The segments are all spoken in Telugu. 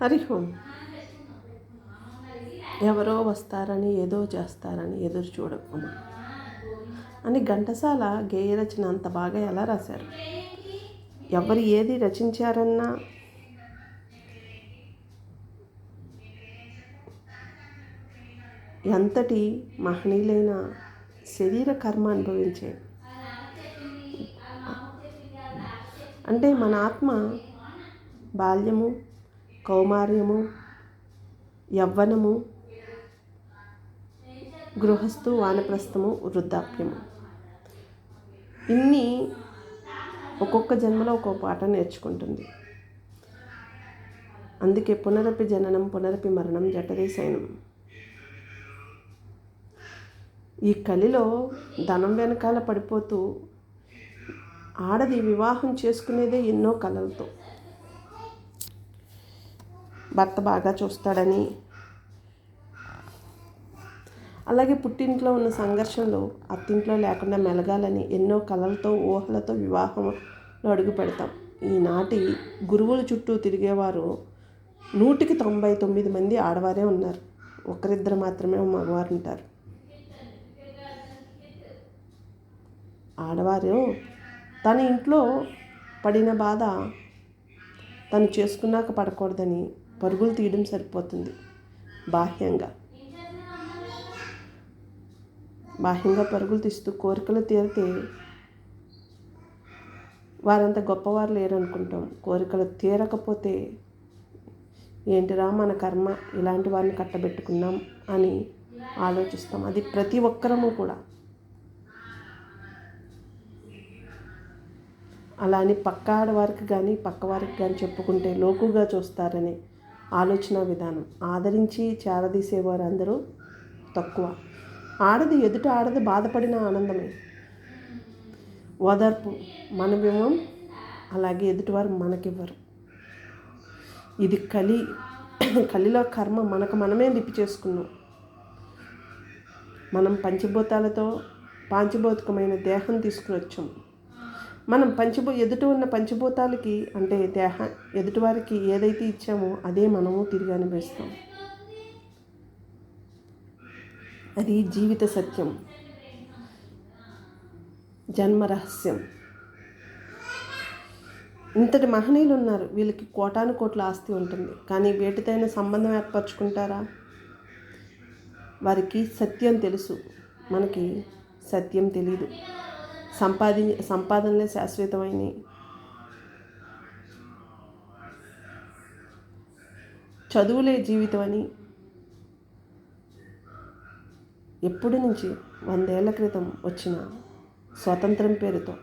హరి ఓం. ఎవరో వస్తారని ఏదో చేస్తారని ఎదురు చూడకుమా అని ఘంటసాల గేయ రచన అంత బాగా ఎలా రాశారు. ఎవరు ఏది రచించారన్నా ఎంతటి మహనీయులైన శరీర కర్మ అనుభవించే అంటే మన ఆత్మ బాల్యము, కౌమార్యము, యవ్వనము, గృహస్థు, వానప్రస్థము, వృద్ధాప్యము, ఇన్ని ఒక్కొక్క జన్మలో ఒక్కొక్క పాట నేర్చుకుంటుంది. అందుకే పునరపి జననం పునరపి మరణం జఠరే శయనం. ఈ కలిలో ధనం వెనకాల పడిపోతూ ఆడది వివాహం చేసుకునేదే ఎన్నో కలలతో. భర్త బాగా చూస్తాడని, అలాగే పుట్టింట్లో ఉన్న సంఘర్షణలు అత్తింట్లో లేకుండా మెలగాలని ఎన్నో కలలతో, ఊహలతో వివాహంలో అడుగు పెడతాం. ఈనాటి గురువుల చుట్టూ తిరిగేవారు 100కి 99 మంది ఆడవారే ఉన్నారు. ఒకరిద్దరు మాత్రమే మగవారు ఉంటారు. ఆడవారు తన ఇంట్లో పడిన బాధ తను చేసుకున్నాక పడకూడదని పరుగులు తీయడం సరిపోతుంది. బాహ్యంగా పరుగులు తీస్తూ కోరికలు తీరితే వారంత గొప్పవారు లేరు అనుకుంటాం. కోరికలు తీరకపోతే ఏంటిరా మన కర్మ, ఇలాంటి వారిని కట్టబెట్టుకున్నాం అని ఆలోచిస్తాం. అది ప్రతి ఒక్కరము కూడా. అలా అని పక్క ఆడవారికి కానీ పక్కవారికి కానీ చెప్పుకుంటే లోకుగా చూస్తారనే ఆలోచన విధానం. ఆదరించి చేరదీసేవారు అందరూ తక్కువ. ఎదుట ఆడది బాధపడిన ఆనందమే, ఓదార్పు మనమివ్వం, అలాగే ఎదుటివారు మనకివ్వరు. ఇది కలిలో కర్మ మనకు మనమే లిపి చేసుకున్నాం. మనం పాంచభౌతికమైన దేహం తీసుకుని వచ్చాం. మనం ఎదుట ఉన్న పంచభూతాలకి అంటే ఎదుటివారికి ఏదైతే ఇచ్చామో అదే మనము తిరిగి అనుభవిస్తాం. అది జీవిత సత్యం, జన్మ రహస్యం. ఇంతటి మహనీయులు ఉన్నారు. వీళ్ళకి కోటాను కోట్ల ఆస్తి ఉంటుంది, కానీ వేటితోనే సంబంధం ఏర్పరచుకుంటారా? వారికి సత్యం తెలుసు, మనకి సత్యం తెలీదు. సంపాదనలే శాశ్వతమైనవి. చదువులే జీవితం అని ఎప్పటి నుంచి 100 ఏళ్ల క్రితం వచ్చిన స్వతంత్రం పేరుతో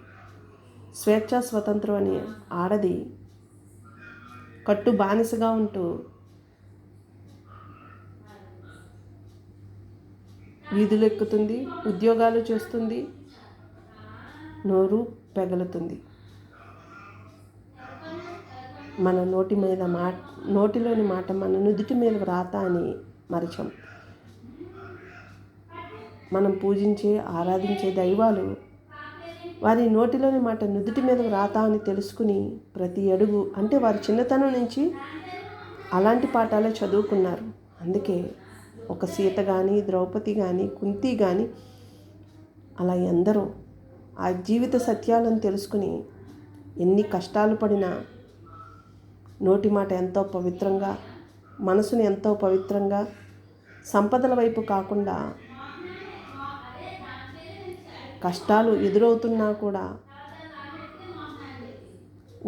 స్వేచ్ఛా స్వతంత్రం అని ఆడది కట్టు బానిసగా ఉంటూ వీధులు ఎక్కుతుంది, ఉద్యోగాలు చేస్తుంది, నోరు పెగలుతుంది. మన నోటిలోని మాట మన నుదుటి మీద వ్రాత అని మరచం. మనం పూజించే ఆరాధించే దైవాలు వారి నోటిలోని మాట నుదుటి మీద వ్రాత అని తెలుసుకుని ప్రతి అడుగు అంటే వారి చిన్నతనం నుంచి అలాంటి పాఠాలే చదువుకున్నారు. అందుకే ఒక సీత కానీ, ద్రౌపది కానీ, కుంతి కానీ అలా ఎందరో ఆ జీవిత సత్యాలను తెలుసుకుని ఎన్ని కష్టాలు పడినా నోటి మాట ఎంతో పవిత్రంగా, మనసుని ఎంతో పవిత్రంగా, సంపదల వైపు కాకుండా కష్టాలు ఎదురవుతున్నా కూడా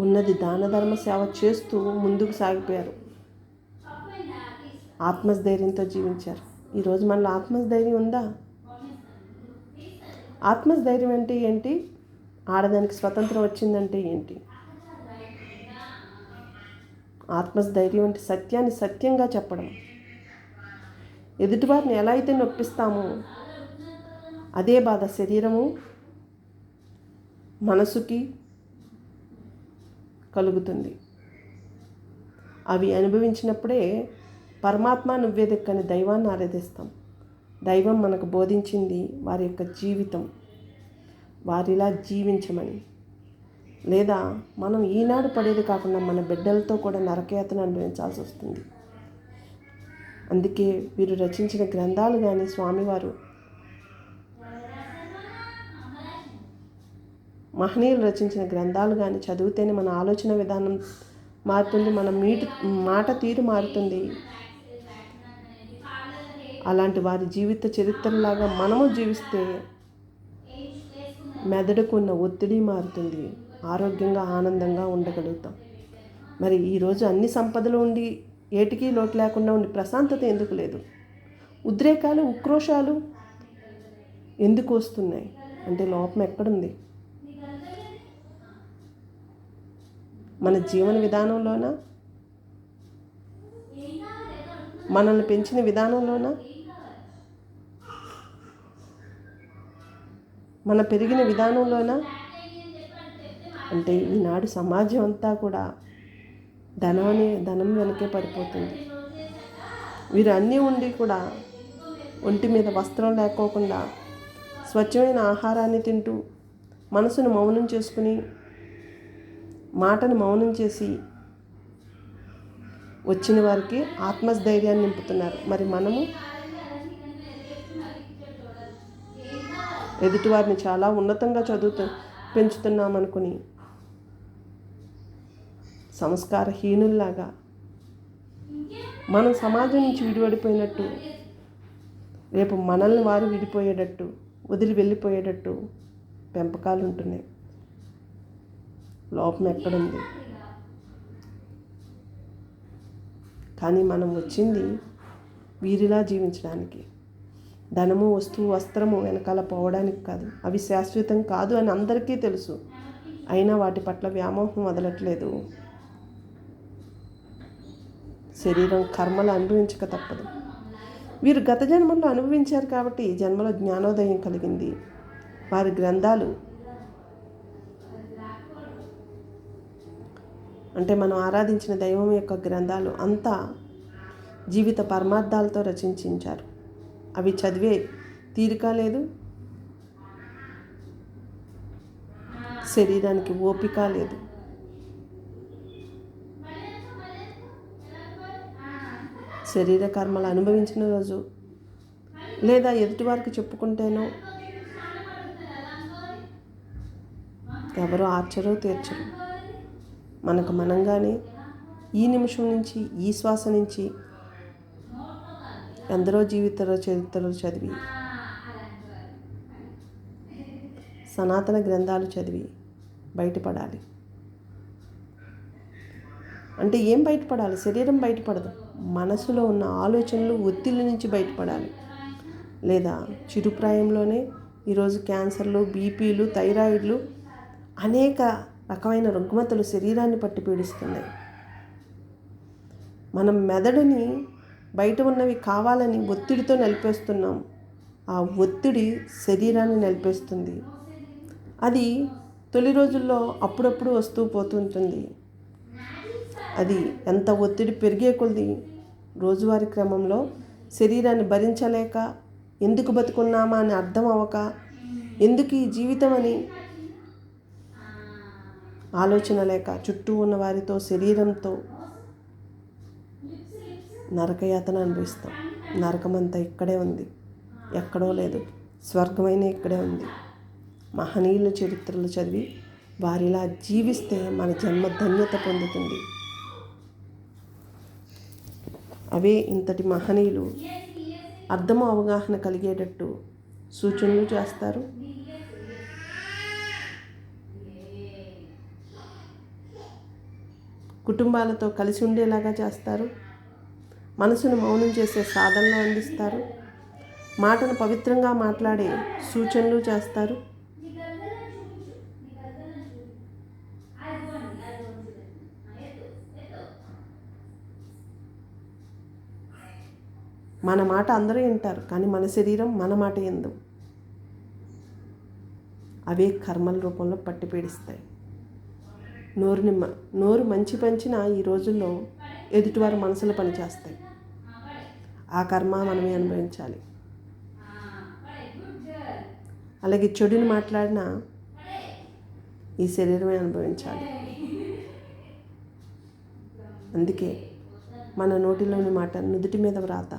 ఉన్నది దాన ధర్మ సేవ చేస్తూ ముందుకు సాగిపోయారు. ఆత్మస్థైర్యంతో జీవించారు. ఈరోజు మనలో ఆత్మస్థైర్యం ఉందా? ఆత్మస్థైర్యం అంటే ఏంటి? ఆడదానికి స్వతంత్రం వచ్చిందంటే ఏంటి? ఆత్మస్థైర్యం అంటే సత్యాన్ని సత్యంగా చెప్పడం. ఎదుటివారిని ఎలా అయితే నొప్పిస్తామో అదే బాధ శరీరము, మనసుకి కలుగుతుంది. అవి అనుభవించినప్పుడే పరమాత్మ నువ్వే దిక్కని దైవాన్ని ఆరాధిస్తాం. దైవం మనకు బోధించింది వారి యొక్క జీవితం, వారిలా జీవించమని. లేదా మనం ఈనాడు పడేది కాకుండా మన బిడ్డలతో కూడా నరకయాతన అనుభవించాల్సి వస్తుంది. అందుకే వీరు రచించిన గ్రంథాలు కానీ, స్వామివారు మహనీయులు రచించిన గ్రంథాలు కానీ చదివితేనే మన ఆలోచన విధానం మారుతుంది, మన మాట తీరు మారుతుంది. అలాంటి వారి జీవిత చరిత్రలాగా మనము జీవిస్తే మెదడుకు ఉన్న ఒత్తిడి మారుతుంది, ఆరోగ్యంగా ఆనందంగా ఉండగలుగుతాం. మరి ఈరోజు అన్ని సంపదలు ఉండి ఏటికి లోటు లేకుండా ఉండి ప్రశాంతత ఎందుకు లేదు? ఉద్రేకాలు, ఉక్రోషాలు ఎందుకు వస్తున్నాయి అంటే లోపం ఎక్కడుంది? మన జీవన విధానంలోనా, మనల్ని పెంచిన విధానంలోనా, మన పెరిగిన విధానంలోనా? అంటే ఈనాడు సమాజం అంతా కూడా ధనం వెనకే పడిపోతుంది. వీరు అన్నీ ఉండి కూడా ఒంటి మీద వస్త్రం లేకోకుండా స్వచ్ఛమైన ఆహారాన్ని తింటూ మనసును మౌనం చేసుకుని, మాటను మౌనం చేసి వచ్చిన వారికి ఆత్మస్థైర్యాన్ని నింపుతున్నారు. మరి మనము ఎదుటివారిని చాలా ఉన్నతంగా పెంచుతున్నాం అనుకుని సంస్కారహీనుల్లాగా మనం సమాజం నుంచి విడిపడిపోయినట్టు, రేపు మనల్ని వారు విడిపోయేటట్టు, వదిలి వెళ్ళిపోయేటట్టు పెంపకాలు ఉంటున్నాయి. లోపం ఎక్కడుంది? కానీ మనం వచ్చింది వీరిలా జీవించడానికి, ధనము, వస్తువు, వస్త్రము వెనకాల పోవడానికి కాదు. అవి శాశ్వతం కాదు అని అందరికీ తెలుసు, అయినా వాటి పట్ల వ్యామోహం వదలట్లేదు. శరీరం కర్మలు అనుభవించక తప్పదు. వీరు గత జన్మల్లో అనుభవించారు కాబట్టి ఈ జన్మలో జ్ఞానోదయం కలిగింది. వారి గ్రంథాలు అంటే మనం ఆరాధించిన దైవం యొక్క గ్రంథాలు అంతా జీవిత పరమార్థాలతో రచించారు. అవి చదివే తీరిక లేదు, శరీరానికి ఓపిక లేదు. శరీర కర్మలు అనుభవించిన రోజు లేదా ఎదుటివారికి చెప్పుకుంటేనో ఎవరో ఆర్చరో తీర్చరు. మనకు మనంగానే ఈ నిమిషం నుంచి, ఈ శ్వాస నుంచి ఎందరో చరిత్రలు చదివి, సనాతన గ్రంథాలు చదివి బయటపడాలి. అంటే ఏం బయటపడాలి? శరీరం బయటపడదు, మనసులో ఉన్న ఆలోచనలు, ఒత్తిళ్ళ నుంచి బయటపడాలి. లేదా చిరుప్రాయంలోనే ఈరోజు క్యాన్సర్లు, బీపీలు, థైరాయిడ్లు, అనేక రకమైన రుగ్మతలు శరీరాన్ని పట్టి పీడిస్తున్నాయి. మనం మెదడుని బయట ఉన్నవి కావాలని ఒత్తిడితో నలిపేస్తున్నాం. ఆ ఒత్తిడి శరీరాన్ని నలిపేస్తుంది. అది తొలి రోజుల్లో అప్పుడప్పుడు వస్తూ పోతుంటుంది. అది ఎంత ఒత్తిడి పెరిగే కొలది రోజువారీ క్రమంలో శరీరాన్ని భరించలేక, ఎందుకు బతుకున్నామా అని అర్థం అవ్వక, ఎందుకు ఈ జీవితం అని ఆలోచన లేక చుట్టూ ఉన్న వారితో, శరీరంతో నరకయాతన అనుభవిస్తాం. నరకమంతా ఇక్కడే ఉంది, ఎక్కడో లేదు. స్వర్గమైన ఇక్కడే ఉంది. మహనీయుల చరిత్రలు చదివి వారిలా జీవిస్తే మన జన్మ ధన్యత పొందుతుంది. అవే ఇంతటి మహనీయులు అర్థము, అవగాహన కలిగేటట్టు సూచనలు చేస్తారు. కుటుంబాలతో కలిసి ఉండేలాగా చేస్తారు. మనసును మౌనం చేసే సాధనలు అందిస్తారు. మాటను పవిత్రంగా మాట్లాడే సూచనలు చేస్తారు. మన మాట అందరూ వింటారు, కానీ మన శరీరం మన మాట ఎందు. అవే కర్మల రూపంలో పట్టి పీడిస్తాయి. నోరు మంచి పంచిన ఈ రోజుల్లో ఎదుటివారి మనసులో పనిచేస్తాయి. ఆ కర్మ మనమే అనుభవించాలి. అలాగే చెడుని మాట్లాడినా ఈ శరీరమే అనుభవించాలి. అందుకే మన నోటిలోని మాట నుదుటి మీద వ్రాత.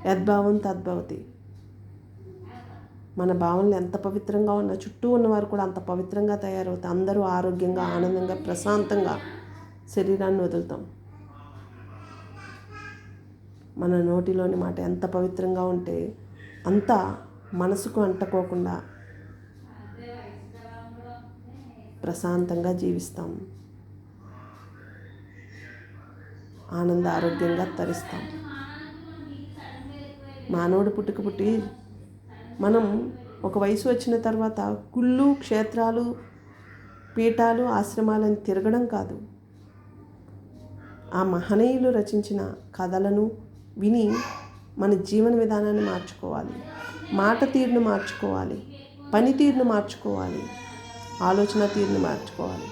యద్భావం తద్భవతి. మన భావనలు ఎంత పవిత్రంగా ఉన్నా చుట్టూ ఉన్నవారు కూడా అంత పవిత్రంగా తయారవుతాయి. అందరూ ఆరోగ్యంగా, ఆనందంగా, ప్రశాంతంగా శరీరాన్ని వదులుతాం. మన నోటిలోని మాట ఎంత పవిత్రంగా ఉంటే అంత మనసుకు అంటుకోకుండా ప్రశాంతంగా జీవిస్తాం, ఆనంద ఆరోగ్యంగా తరిస్తాం. మానవుడు పుట్టి మనం ఒక వయసు వచ్చిన తర్వాత గుళ్ళు, క్షేత్రాలు, పీఠాలు, ఆశ్రమాలను తిరగడం కాదు, ఆ మహనీయులు రచించిన కథలను విని మన జీవన విధానాన్ని మార్చుకోవాలి, మాట తీరును మార్చుకోవాలి, పనితీరును మార్చుకోవాలి, ఆలోచన తీరును మార్చుకోవాలి.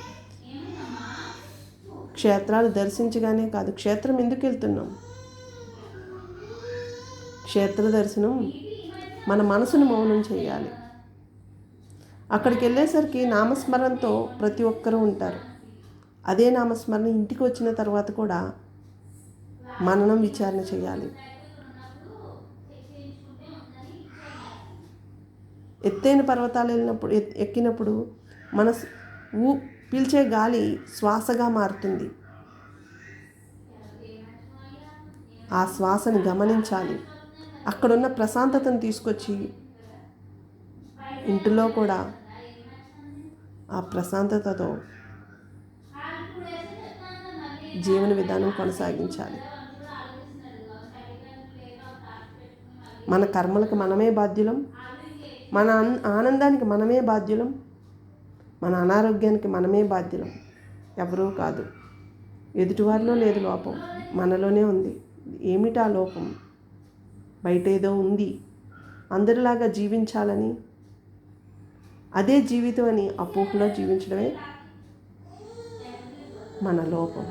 క్షేత్రాలు దర్శించగానే కాదు, క్షేత్రం ఎందుకు వెళ్తున్నాం? క్షేత్ర దర్శనం మన మనసును మౌనం చేయాలి. అక్కడికి వెళ్ళేసరికి నామస్మరణతో ప్రతి ఒక్కరూ ఉంటారు. అదే నామస్మరణ ఇంటికి వచ్చిన తర్వాత కూడా మననం విచారణ చేయాలి. ఎత్తైన పర్వతాలు ఎక్కినప్పుడు మన పీల్చే గాలి శ్వాసగా మారుతుంది. ఆ శ్వాసను గమనించాలి. అక్కడున్న ప్రశాంతతను తీసుకొచ్చి ఇంటిలో కూడా ఆ ప్రశాంతతతో జీవన విధానం కొనసాగించాలి. మన కర్మలకు మనమే బాధ్యులం, మన ఆనందానికి మనమే బాధ్యులం, మన అనారోగ్యానికి మనమే బాధ్యులం. ఎవరూ కాదు. ఎదుటివారిలో లేదు లోపం, మనలోనే ఉంది. ఏమిటా లోపం? బయట ఏదో ఉంది. అందరిలాగా జీవించాలని, అదే జీవితం అని అపోహలో జీవించడమే మన లోపం.